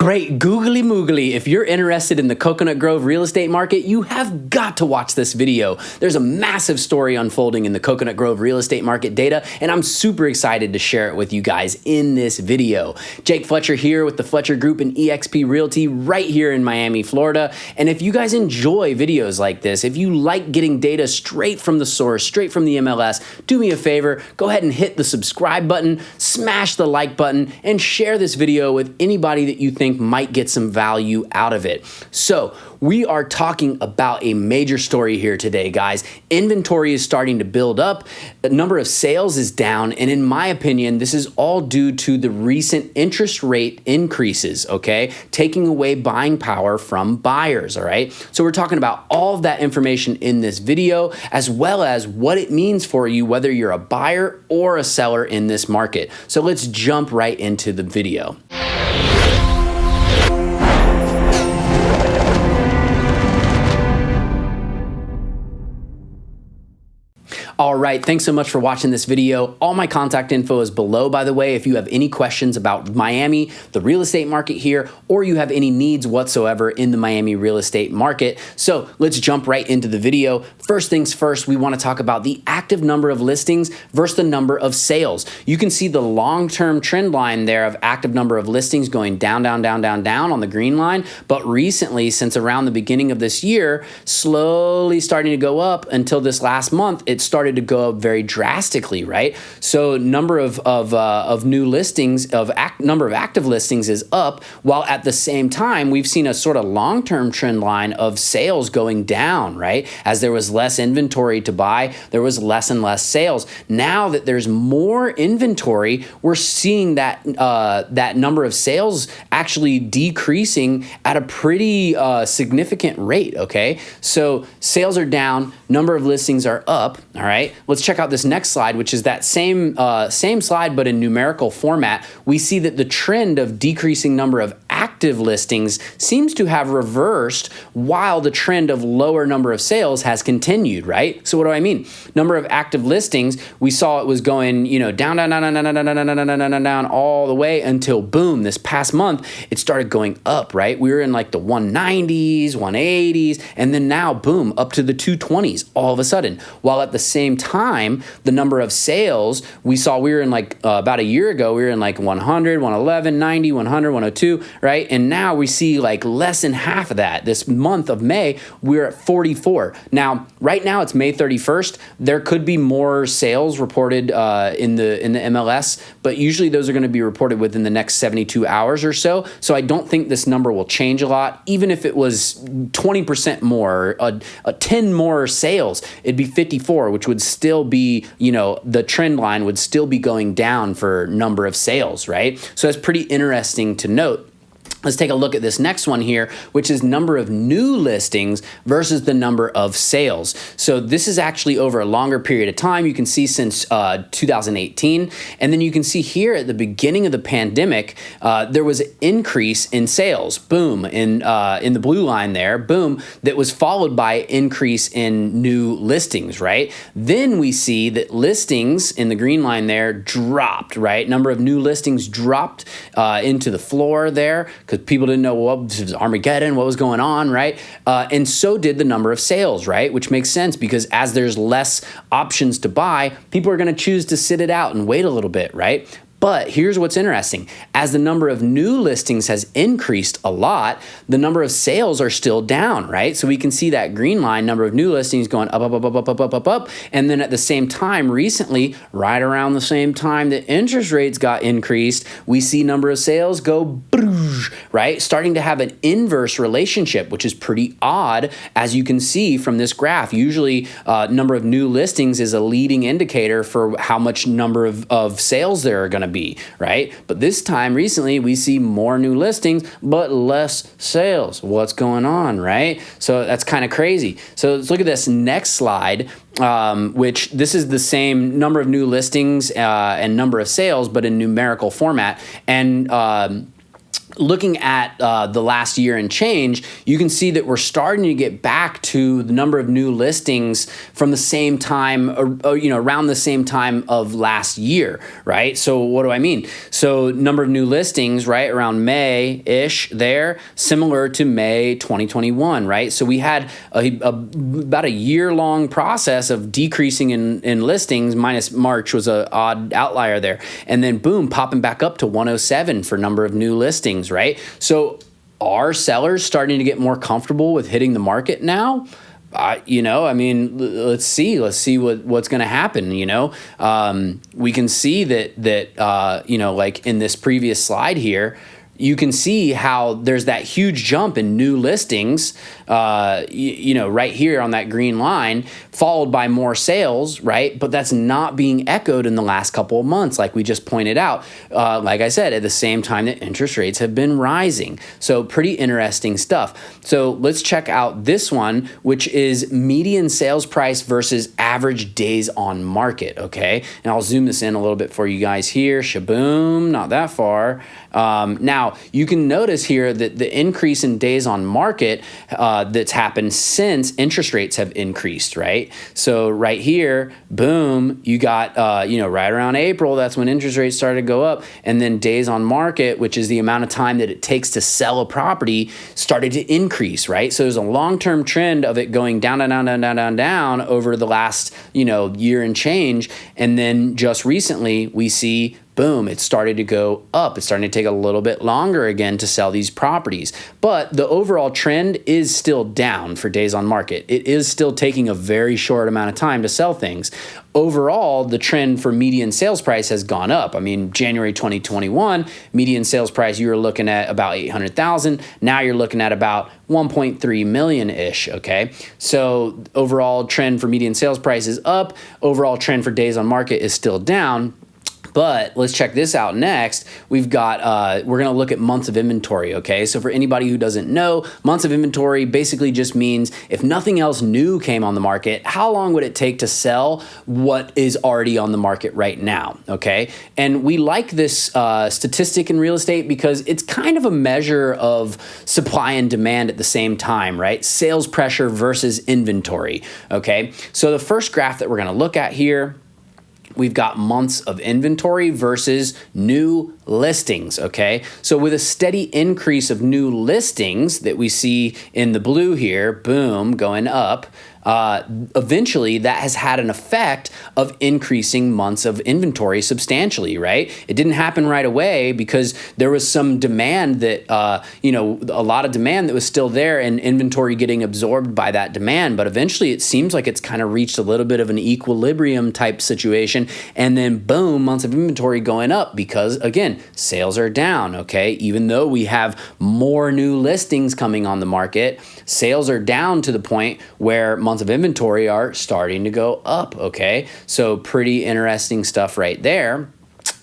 Great googly moogly. If you're interested in the Coconut Grove real estate market, you have got to watch this video. There's a massive story unfolding in the Coconut Grove real estate market data, and I'm super excited to share it with you guys in this video. Jake Fletcher here with the Fletcher Group and eXp Realty right here in Miami, Florida. And if you guys enjoy videos like this, if you like getting data straight from the source, straight from the MLS, do me a favor, go ahead and hit the subscribe button, smash the like button, and share this video with anybody that you think might get some value out of it. So we are talking about a major story here today, guys. Inventory is starting to build up. The number of sales is down. And in my opinion, this is all due to the recent interest rate increases, okay? Taking away buying power from buyers, all right? So we're talking about all of that information in this video, as well as what it means for you, whether you're a buyer or a seller in this market. So let's jump right into the video. All right, thanks so much for watching this video. All my contact info is below, by the way, if you have any questions about Miami, the real estate market here, or you have any needs whatsoever in the Miami real estate market. So let's jump right into the video. First things first, we want to talk about the active number of listings versus the number of sales. You can see the long-term trend line there of active number of listings going down, down, down, down, down on the green line. But recently, since around the beginning of this year, slowly starting to go up until this last month, it started to go up very drastically, right? So number of new listings, number of active listings is up, while at the same time, we've seen a sort of long-term trend line of sales going down, right? As there was less inventory to buy, there was less and less sales. Now that there's more inventory, we're seeing that that number of sales actually decreasing at a pretty significant rate, okay? So sales are down, number of listings are up, all right? Let's check out this next slide, which is that same slide, but in numerical format. We see that the trend of decreasing number of active listings seems to have reversed while the trend of lower number of sales has continued, right? So what do I mean? Number of active listings, we saw it was going, down, down, down, down, down, down, down, down, down, down, down, all the way until boom, this past month, it started going up, right? We were in like the 190s, 180s, and then now boom, up to the 220s all of a sudden. While at the same time, the number of sales we were in like about a year ago, we were in like 100, 111, 90, 100, 102, right? And now we see like less than half of that. This month of May, we're at 44. Now, right now it's May 31st. There could be more sales reported in the MLS, but usually those are going to be reported within the next 72 hours or so. So I don't think this number will change a lot. Even if it was 20% more, 10 more sales, it'd be 54, which would still be, the trend line would still be going down for number of sales, right? So that's pretty interesting to note. Let's take a look at this next one here, which is number of new listings versus the number of sales. So this is actually over a longer period of time. You can see since 2018. And then you can see here at the beginning of the pandemic, there was an increase in sales, boom, in the blue line there, boom, that was followed by increase in new listings, right? Then we see that listings in the green line there dropped, right? Number of new listings dropped into the floor there, because people didn't know what was Armageddon, what was going on, right? And so did the number of sales, right? Which makes sense because as there's less options to buy, people are going to choose to sit it out and wait a little bit, right? But here's what's interesting. As the number of new listings has increased a lot, the number of sales are still down, right? So we can see that green line, number of new listings going up, up, up, up, up, up, up, up, up. And then at the same time, recently, right around the same time that interest rates got increased, we see number of sales go, right? Starting to have an inverse relationship, which is pretty odd, as you can see from this graph. Usually, number of new listings is a leading indicator for how much number of sales there are going to be, right? But this time recently, we see more new listings, but less sales. What's going on, right? So that's kind of crazy. So let's look at this next slide, which this is the same number of new listings and number of sales, but in numerical format. And looking at the last year and change, you can see that we're starting to get back to the number of new listings from the same time, around the same time of last year, right? So what do I mean? So number of new listings, right, around May-ish there, similar to May 2021, right? So we had about a year-long process of decreasing in listings, minus March was an odd outlier there, and then boom, popping back up to 107 for number of new listings, right? So are sellers starting to get more comfortable with hitting the market now? Let's see what's going to happen. We can see that like in this previous slide here, you can see how there's that huge jump in new listings, right here on that green line, followed by more sales, right? But that's not being echoed in the last couple of months, like we just pointed out. Like I said, at the same time that interest rates have been rising. So pretty interesting stuff. So let's check out this one, which is median sales price versus average days on market, okay? And I'll zoom this in a little bit for you guys here. Shaboom, not that far. Now, you can notice here that the increase in days on market that's happened since interest rates have increased, right? So right here, boom, you got, right around April, that's when interest rates started to go up. And then days on market, which is the amount of time that it takes to sell a property, started to increase, right? So there's a long-term trend of it going down, down, down, down, down, down, down over the last, year and change. And then just recently, we see boom, it started to go up. It's starting to take a little bit longer again to sell these properties. But the overall trend is still down for days on market. It is still taking a very short amount of time to sell things. Overall, the trend for median sales price has gone up. I mean, January 2021, median sales price, you were looking at about 800,000. Now you're looking at about 1.3 million-ish, okay? So overall trend for median sales price is up. Overall trend for days on market is still down. But let's check this out next. We've got, we're going to look at months of inventory, okay? So for anybody who doesn't know, months of inventory basically just means if nothing else new came on the market, how long would it take to sell what is already on the market right now, okay? And we like this statistic in real estate because it's kind of a measure of supply and demand at the same time, right? Sales pressure versus inventory, okay? So the first graph that we're going to look at here, we've got months of inventory versus new listings, okay? So with a steady increase of new listings that we see in the blue here, boom, going up, eventually that has had an effect of increasing months of inventory substantially, right? It didn't happen right away because there was some demand that, a lot of demand that was still there and inventory getting absorbed by that demand. But eventually it seems like it's kind of reached a little bit of an equilibrium type situation. And then boom, months of inventory going up because, again, sales are down, okay? Even though we have more new listings coming on the market, sales are down to the point where months of inventory are starting to go up, okay? So pretty interesting stuff right there.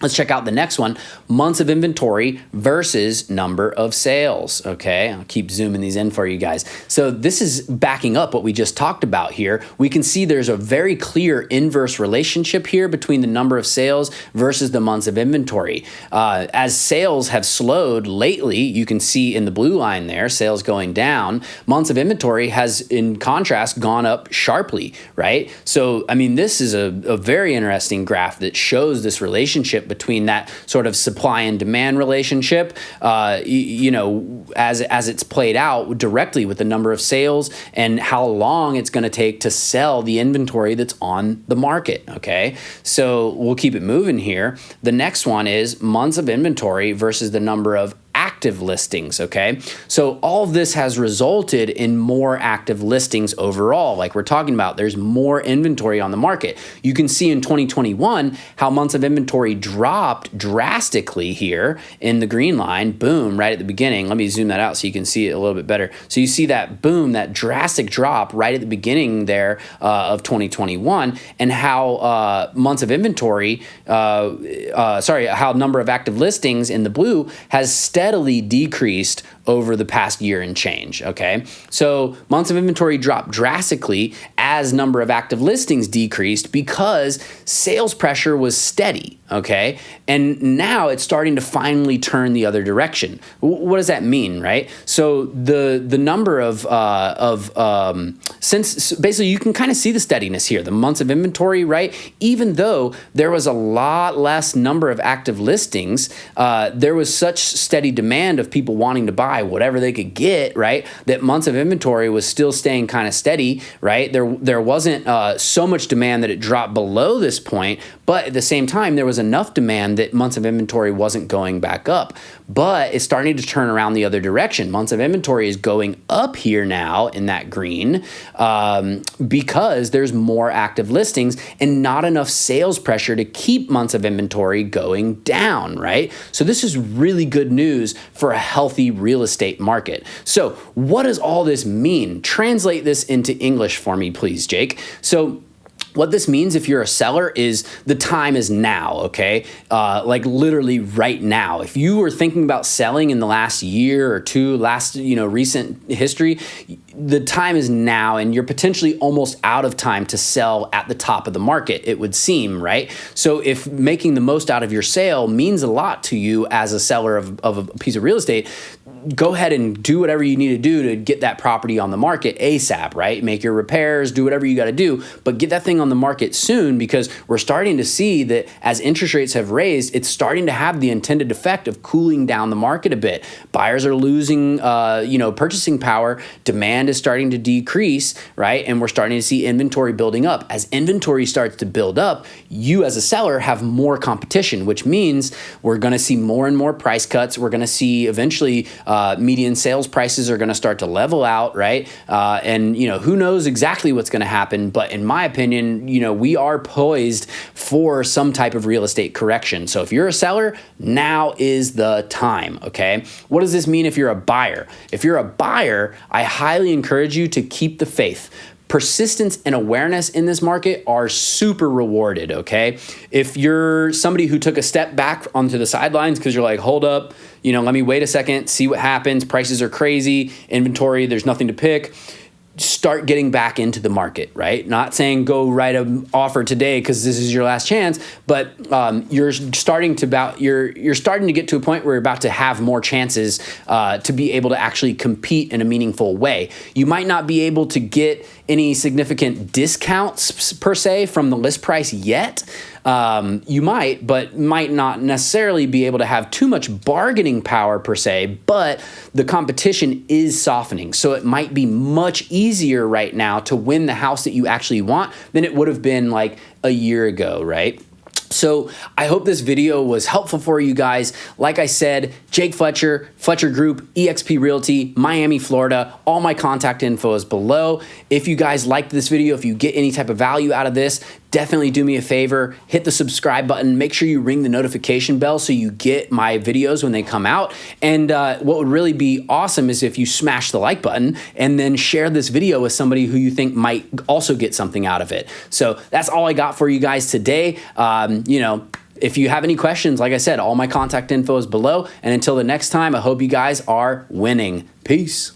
Let's check out the next one, months of inventory versus number of sales, okay? I'll keep zooming these in for you guys. So this is backing up what we just talked about here. We can see there's a very clear inverse relationship here between the number of sales versus the months of inventory. As sales have slowed lately, you can see in the blue line there, sales going down, months of inventory has, in contrast, gone up sharply, right? So, I mean, this is a very interesting graph that shows this relationship between that sort of supply and demand relationship, as it's played out directly with the number of sales and how long it's going to take to sell the inventory that's on the market, okay? So we'll keep it moving here. The next one is months of inventory versus the number of active listings, okay? So all of this has resulted in more active listings overall. Like we're talking about, there's more inventory on the market. You can see in 2021 how months of inventory dropped drastically here in the green line, boom, right at the beginning. Let me zoom that out so you can see it a little bit better. So you see that boom, that drastic drop right at the beginning there of 2021, and how months of inventory, how number of active listings in the blue has steadily slightly decreased over the past year and change, okay? So months of inventory dropped drastically as number of active listings decreased because sales pressure was steady, okay? And now it's starting to finally turn the other direction. What does that mean, right? So the number since basically you can kind of see the steadiness here, the months of inventory, right? Even though there was a lot less number of active listings, there was such steady demand of people wanting to buy whatever they could get, right? That months of inventory was still staying kind of steady, right? There wasn't so much demand that it dropped below this point, but at the same time, there was enough demand that months of inventory wasn't going back up. But it's starting to turn around the other direction. Months of inventory is going up here now in that green because there's more active listings and not enough sales pressure to keep months of inventory going down, right? So this is really good news for a healthy real estate market. So what does all this mean? Translate this into English for me, please, Jake. So what this means if you're a seller is the time is now, okay? Like literally right now. If you were thinking about selling in the last year or two, recent history, the time is now and you're potentially almost out of time to sell at the top of the market, it would seem, right? So if making the most out of your sale means a lot to you as a seller of a piece of real estate, go ahead and do whatever you need to do to get that property on the market ASAP, right? Make your repairs, do whatever you got to do, but get that thing on the market soon because we're starting to see that as interest rates have raised, it's starting to have the intended effect of cooling down the market a bit. Buyers are losing, purchasing power. Demand is starting to decrease, right? And we're starting to see inventory building up. As inventory starts to build up, you as a seller have more competition, which means we're going to see more and more price cuts. We're going to see eventually median sales prices are going to start to level out, right? And who knows exactly what's going to happen, but in my opinion, we are poised for some type of real estate correction. So if you're a seller, now is the time, okay? What does this mean if you're a buyer? If you're a buyer, I highly encourage you to keep the faith. Persistence and awareness in this market are super rewarded, okay? If you're somebody who took a step back onto the sidelines because you're like, hold up, let me wait a second, see what happens, prices are crazy, inventory, there's nothing to pick, start getting back into the market, right? Not saying go write an offer today because this is your last chance, but you're starting to get to a point where you're about to have more chances to be able to actually compete in a meaningful way. You might not be able to get any significant discounts per se from the list price yet. You might, but might not necessarily be able to have too much bargaining power per se, but the competition is softening. So it might be much easier right now to win the house that you actually want than it would have been like a year ago, right? So I hope this video was helpful for you guys. Like I said, Jake Fletcher, Fletcher Group, eXp Realty, Miami, Florida. All my contact info is below. If you guys liked this video, if you get any type of value out of this, definitely do me a favor, hit the subscribe button, make sure you ring the notification bell so you get my videos when they come out. And what would really be awesome is if you smash the like button and then share this video with somebody who you think might also get something out of it. So that's all I got for you guys today. If you have any questions, like I said, all my contact info is below. And until the next time, I hope you guys are winning. Peace.